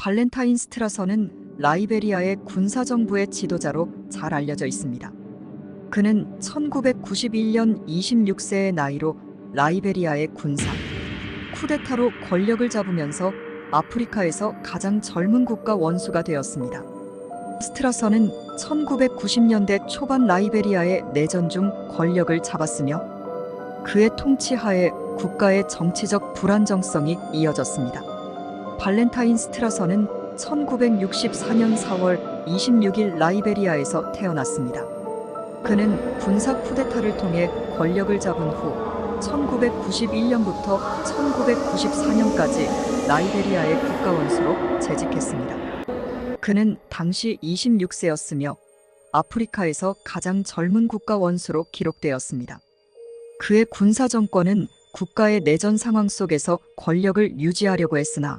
발렌타인 스트라서는 라이베리아의 군사정부의 지도자로 잘 알려져 있습니다. 그는 1991년 26세의 나이로 라이베리아의 군사, 쿠데타로 권력을 잡으면서 아프리카에서 가장 젊은 국가 원수가 되었습니다. 스트라서는 1990년대 초반 라이베리아의 내전 중 권력을 잡았으며 그의 통치하에 국가의 정치적 불안정성이 이어졌습니다. 발렌타인 스트라서는 1964년 4월 26일 라이베리아에서 태어났습니다. 그는 군사 쿠데타를 통해 권력을 잡은 후 1991년부터 1994년까지 라이베리아의 국가원수로 재직했습니다. 그는 당시 26세였으며 아프리카에서 가장 젊은 국가원수로 기록되었습니다. 그의 군사 정권은 국가의 내전 상황 속에서 권력을 유지하려고 했으나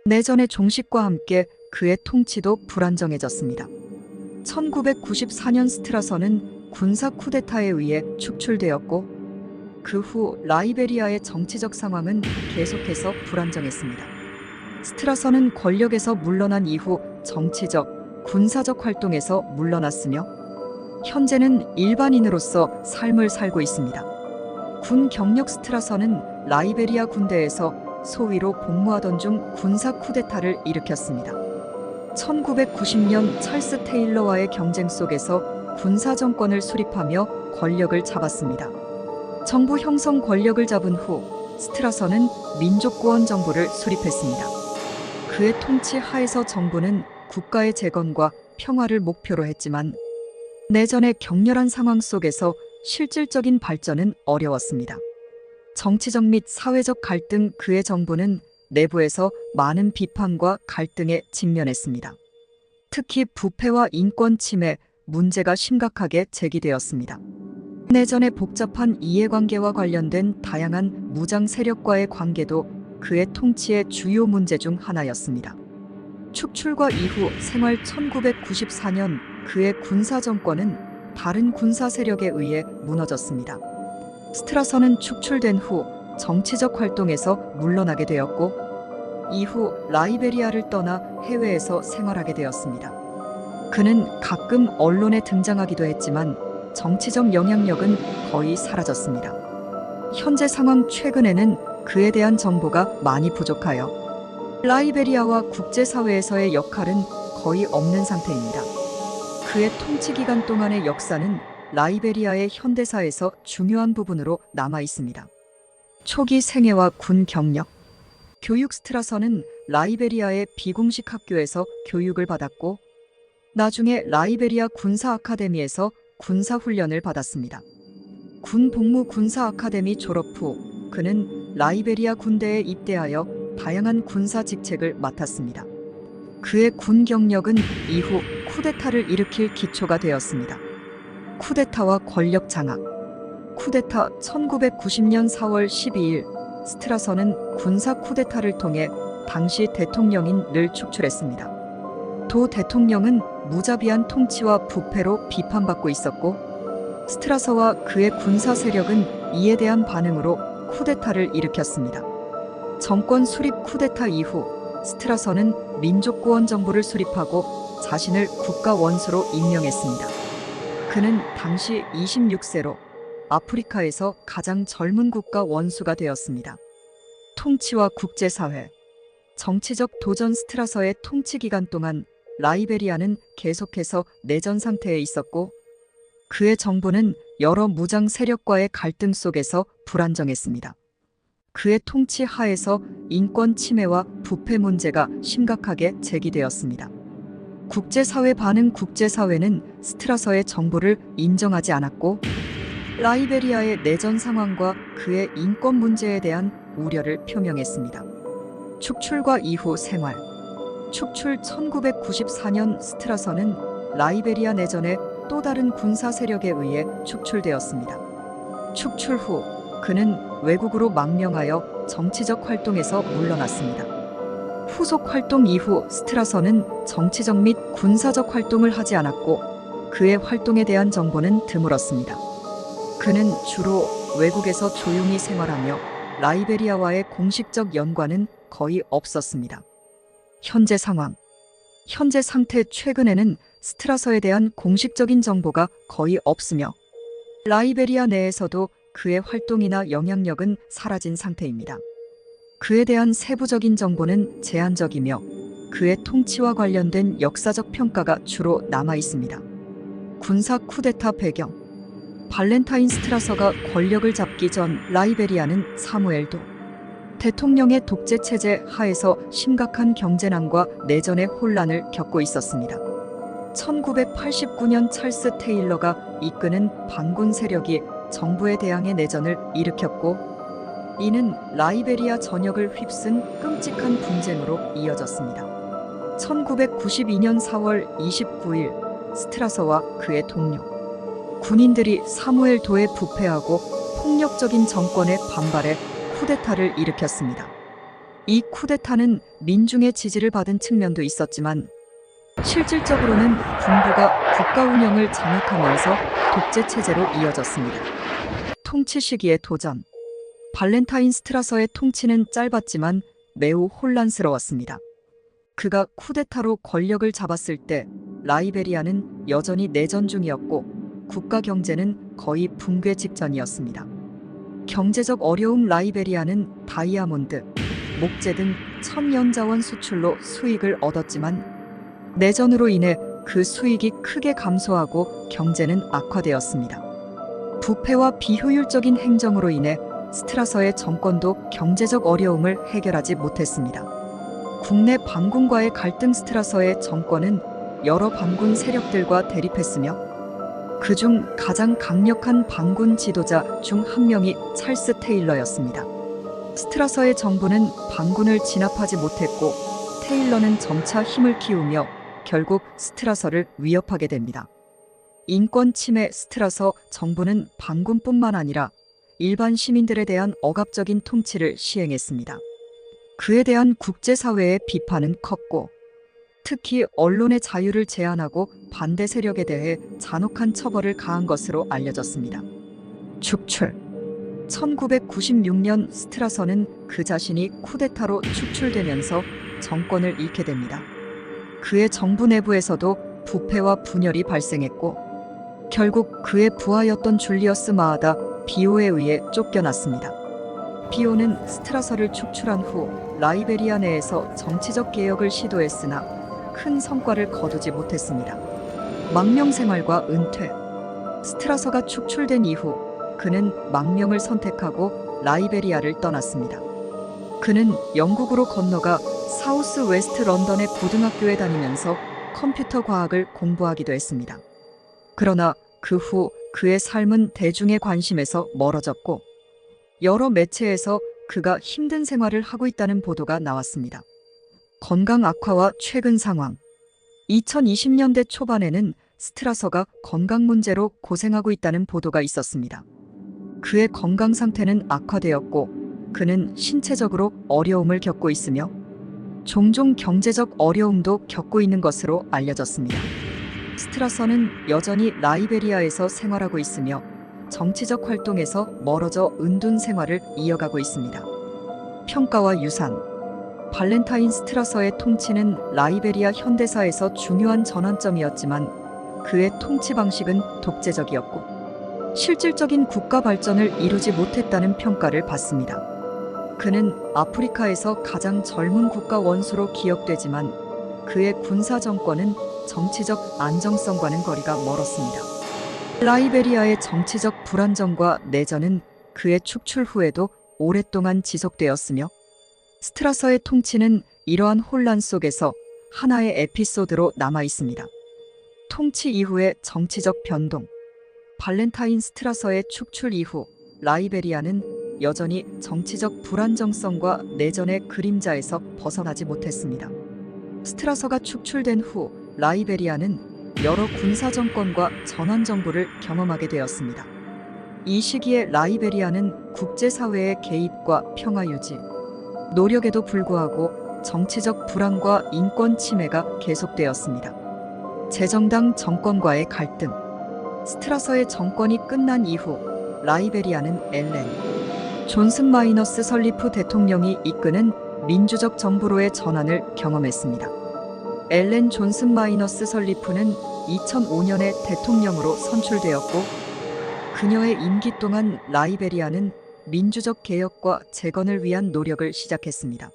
내전의 종식과 함께 그의 통치도 불안정해졌습니다. 1994년 스트라서는 군사 쿠데타에 의해 축출되었고 그 후 라이베리아의 정치적 상황은 계속해서 불안정했습니다. 스트라서는 권력에서 물러난 이후 정치적, 군사적 활동에서 물러났으며 현재는 일반인으로서 삶을 살고 있습니다. 군 경력 스트라서는 라이베리아 군대에서 소위로 복무하던 중 군사 쿠데타를 일으켰습니다. 1990년 찰스 테일러와의 경쟁 속에서 군사 정권을 수립하며 권력을 잡았습니다. 정부 형성 권력을 잡은 후 스트라서는 민족구원 정부를 수립했습니다. 그의 통치 하에서 정부는 국가의 재건과 평화를 목표로 했지만 내전의 격렬한 상황 속에서 실질적인 발전은 어려웠습니다. 정치적 및 사회적 갈등, 그의 정부는 내부에서 많은 비판과 갈등에 직면했습니다. 특히 부패와 인권 침해 문제가 심각하게 제기되었습니다. 내전의 복잡한 이해관계와 관련된 다양한 무장 세력과의 관계도 그의 통치의 주요 문제 중 하나였습니다. 축출과 이후 생활 1994년 그의 군사 정권은 다른 군사 세력에 의해 무너졌습니다. 스트라서는 축출된 후 정치적 활동에서 물러나게 되었고 이후 라이베리아를 떠나 해외에서 생활하게 되었습니다. 그는 가끔 언론에 등장하기도 했지만 정치적 영향력은 거의 사라졌습니다. 현재 상황 최근에는 그에 대한 정보가 많이 부족하여 라이베리아와 국제사회에서의 역할은 거의 없는 상태입니다. 그의 통치 기간 동안의 역사는 라이베리아의 현대사에서 중요한 부분으로 남아 있습니다. 초기 생애와 군 경력. 교육. 스트라서는 라이베리아의 비공식 학교에서 교육을 받았고 나중에 라이베리아 군사 아카데미에서 군사 훈련을 받았습니다. 군 복무 군사 아카데미 졸업 후 그는 라이베리아 군대에 입대하여 다양한 군사 직책을 맡았습니다. 그의 군 경력은 이후 쿠데타를 일으킬 기초가 되었습니다. 쿠데타와 권력 장악. 쿠데타 1990년 4월 12일 스트라서는 군사 쿠데타를 통해 당시 대통령인 를 축출했습니다. 도 대통령은 무자비한 통치와 부패로 비판받고 있었고 스트라서와 그의 군사 세력은 이에 대한 반응으로 쿠데타를 일으켰습니다. 정권 수립. 쿠데타 이후 스트라서는 민족구원 정부를 수립하고 자신을 국가 원수로 임명했습니다. 그는 당시 26세로 아프리카에서 가장 젊은 국가 원수가 되었습니다. 통치와 국제사회. 정치적 도전. 스트라서의 통치 기간 동안 라이베리아는 계속해서 내전 상태에 있었고 그의 정부는 여러 무장 세력과의 갈등 속에서 불안정했습니다. 그의 통치 하에서 인권 침해와 부패 문제가 심각하게 제기되었습니다. 국제사회 반응. 국제사회는 스트라서의 정부를 인정하지 않았고 라이베리아의 내전 상황과 그의 인권 문제에 대한 우려를 표명했습니다. 축출과 이후 생활. 축출. 1994년 스트라서는 라이베리아 내전의 또 다른 군사 세력에 의해 축출되었습니다. 축출 후 그는 외국으로 망명하여 정치적 활동에서 물러났습니다. 후속 활동 이후 스트라서는 정치적 및 군사적 활동을 하지 않았고 그의 활동에 대한 정보는 드물었습니다. 그는 주로 외국에서 조용히 생활하며 라이베리아와의 공식적 연관은 거의 없었습니다. 현재 상황. 현재 상태. 최근에는 스트라서에 대한 공식적인 정보가 거의 없으며 라이베리아 내에서도 그의 활동이나 영향력은 사라진 상태입니다. 그에 대한 세부적인 정보는 제한적이며 그의 통치와 관련된 역사적 평가가 주로 남아 있습니다. 군사 쿠데타 배경. 발렌타인 스트라서가 권력을 잡기 전 라이베리아는 사무엘도 대통령의 독재 체제 하에서 심각한 경제난과 내전의 혼란을 겪고 있었습니다. 1989년 찰스 테일러가 이끄는 반군 세력이 정부에 대항해 내전을 일으켰고 이는 라이베리아 전역을 휩쓴 끔찍한 분쟁으로 이어졌습니다. 1992년 4월 29일 스트라서와 그의 동료 군인들이 사무엘도에 부패하고 폭력적인 정권에 반발해 쿠데타를 일으켰습니다. 이 쿠데타는 민중의 지지를 받은 측면도 있었지만 실질적으로는 군부가 국가 운영을 장악하면서 독재 체제로 이어졌습니다. 통치 시기의 도전. 발렌타인 스트라서의 통치는 짧았지만 매우 혼란스러웠습니다. 그가 쿠데타로 권력을 잡았을 때 라이베리아는 여전히 내전 중이었고 국가 경제는 거의 붕괴 직전이었습니다. 경제적 어려움. 라이베리아는 다이아몬드, 목재 등 천연자원 수출로 수익을 얻었지만 내전으로 인해 그 수익이 크게 감소하고 경제는 악화되었습니다. 부패와 비효율적인 행정으로 인해 스트라서의 정권도 경제적 어려움을 해결하지 못했습니다. 국내 반군과의 갈등. 스트라서의 정권은 여러 반군 세력들과 대립했으며 그중 가장 강력한 반군 지도자 중 한 명이 찰스 테일러였습니다. 스트라서의 정부는 반군을 진압하지 못했고 테일러는 점차 힘을 키우며 결국 스트라서를 위협하게 됩니다. 인권 침해. 스트라서 정부는 반군뿐만 아니라 일반 시민들에 대한 억압적인 통치를 시행했습니다. 그에 대한 국제사회의 비판은 컸고 특히 언론의 자유를 제한하고 반대 세력에 대해 잔혹한 처벌을 가한 것으로 알려졌습니다. 축출. 1996년 스트라서는 그 자신이 쿠데타로 축출되면서 정권을 잃게 됩니다. 그의 정부 내부에서도 부패와 분열이 발생했고 결국 그의 부하였던 줄리어스 마하다 비오에 의해 쫓겨났습니다. 비오는 스트라서를 축출한 후 라이베리아 내에서 정치적 개혁을 시도했으나 큰 성과를 거두지 못했습니다. 망명 생활과 은퇴. 스트라서가 축출된 이후 그는 망명을 선택하고 라이베리아를 떠났습니다. 그는 영국으로 건너가 사우스 웨스트 런던의 고등학교에 다니면서 컴퓨터 과학을 공부하기도 했습니다. 그러나 그 후 그의 삶은 대중의 관심에서 멀어졌고 여러 매체에서 그가 힘든 생활을 하고 있다는 보도가 나왔습니다. 건강 악화와 최근 상황. 2020년대 초반에는 스트라서가 건강 문제로 고생하고 있다는 보도가 있었습니다. 그의 건강 상태는 악화되었고 그는 신체적으로 어려움을 겪고 있으며 종종 경제적 어려움도 겪고 있는 것으로 알려졌습니다. 스트라서는 여전히 라이베리아에서 생활하고 있으며 정치적 활동에서 멀어져 은둔 생활을 이어가고 있습니다. 평가와 유산. 발렌타인 스트라서의 통치는 라이베리아 현대사에서 중요한 전환점이었지만 그의 통치 방식은 독재적이었고 실질적인 국가 발전을 이루지 못했다는 평가를 받습니다. 그는 아프리카에서 가장 젊은 국가 원수로 기억되지만 그의 군사 정권은 정치적 안정성과는 거리가 멀었습니다. 라이베리아의 정치적 불안정과 내전은 그의 축출 후에도 오랫동안 지속되었으며 스트라서의 통치는 이러한 혼란 속에서 하나의 에피소드로 남아 있습니다. 통치 이후의 정치적 변동. 발렌타인 스트라서의 축출 이후 라이베리아는 여전히 정치적 불안정성과 내전의 그림자에서 벗어나지 못했습니다. 스트라서가 축출된 후 라이베리아는 여러 군사 정권과 전환 정부를 경험하게 되었습니다. 이 시기에 라이베리아는 국제사회의 개입과 평화 유지, 노력에도 불구하고 정치적 불안과 인권 침해가 계속되었습니다. 재정당 정권과의 갈등. 스트라서의 정권이 끝난 이후 라이베리아는 엘렌 존슨 마이너스 설리프 대통령이 이끄는 민주적 정부로의 전환을 경험했습니다. 엘렌 존슨 마이너스 설리프는 2005년에 대통령으로 선출되었고, 그녀의 임기 동안 라이베리아는 민주적 개혁과 재건을 위한 노력을 시작했습니다.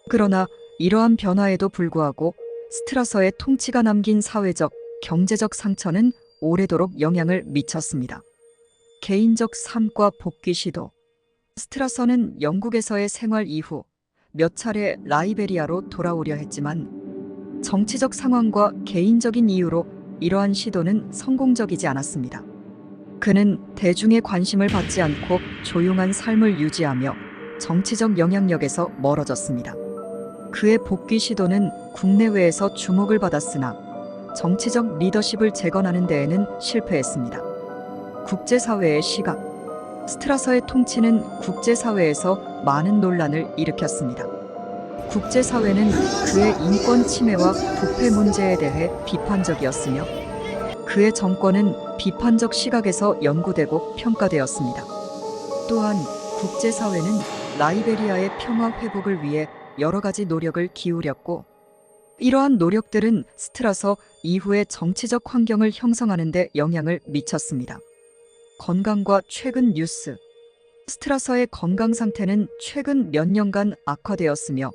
그러나 이러한 변화에도 불구하고 스트라서의 통치가 남긴 사회적, 경제적 상처는 오래도록 영향을 미쳤습니다. 개인적 삶과 복귀 시도. 스트라서는 영국에서의 생활 이후 몇 차례 라이베리아로 돌아오려 했지만 정치적 상황과 개인적인 이유로 이러한 시도는 성공적이지 않았습니다. 그는 대중의 관심을 받지 않고 조용한 삶을 유지하며 정치적 영향력에서 멀어졌습니다. 그의 복귀 시도는 국내외에서 주목을 받았으나 정치적 리더십을 재건하는 데에는 실패했습니다. 국제사회의 시각. 스트라서의 통치는 국제사회에서 많은 논란을 일으켰습니다. 국제사회는 그의 인권 침해와 부패 문제에 대해 비판적이었으며, 그의 정권은 비판적 시각에서 연구되고 평가되었습니다. 또한 국제사회는 라이베리아의 평화 회복을 위해 여러 가지 노력을 기울였고, 이러한 노력들은 스트라서 이후의 정치적 환경을 형성하는 데 영향을 미쳤습니다. 건강과 최근 뉴스. 스트라서의 건강 상태는 최근 몇 년간 악화되었으며,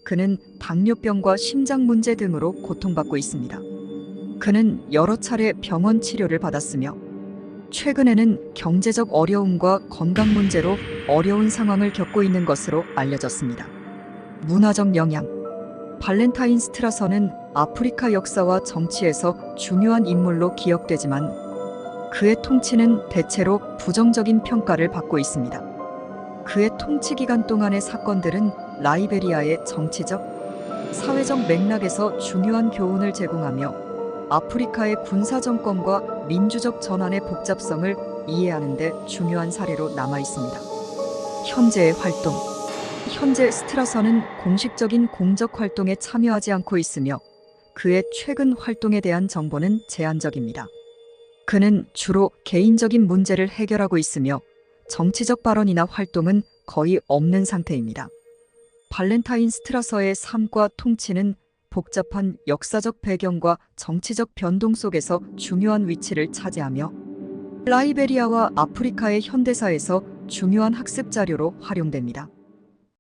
그는 당뇨병과 심장 문제 등으로 고통받고 있습니다. 그는 여러 차례 병원 치료를 받았으며, 최근에는 경제적 어려움과 건강 문제로 어려운 상황을 겪고 있는 것으로 알려졌습니다. 문화적 영향. 발렌타인 스트라서는 아프리카 역사와 정치에서 중요한 인물로 기억되지만, 그의 통치는 대체로 부정적인 평가를 받고 있습니다. 그의 통치 기간 동안의 사건들은 라이베리아의 정치적, 사회적 맥락에서 중요한 교훈을 제공하며 아프리카의 군사 정권과 민주적 전환의 복잡성을 이해하는 데 중요한 사례로 남아 있습니다. 현재의 활동. 현재 스트라서는 공식적인 공적 활동에 참여하지 않고 있으며, 그의 최근 활동에 대한 정보는 제한적입니다. 그는 주로 개인적인 문제를 해결하고 있으며 정치적 발언이나 활동은 거의 없는 상태입니다. 발렌타인 스트라서의 삶과 통치는 복잡한 역사적 배경과 정치적 변동 속에서 중요한 위치를 차지하며 라이베리아와 아프리카의 현대사에서 중요한 학습 자료로 활용됩니다.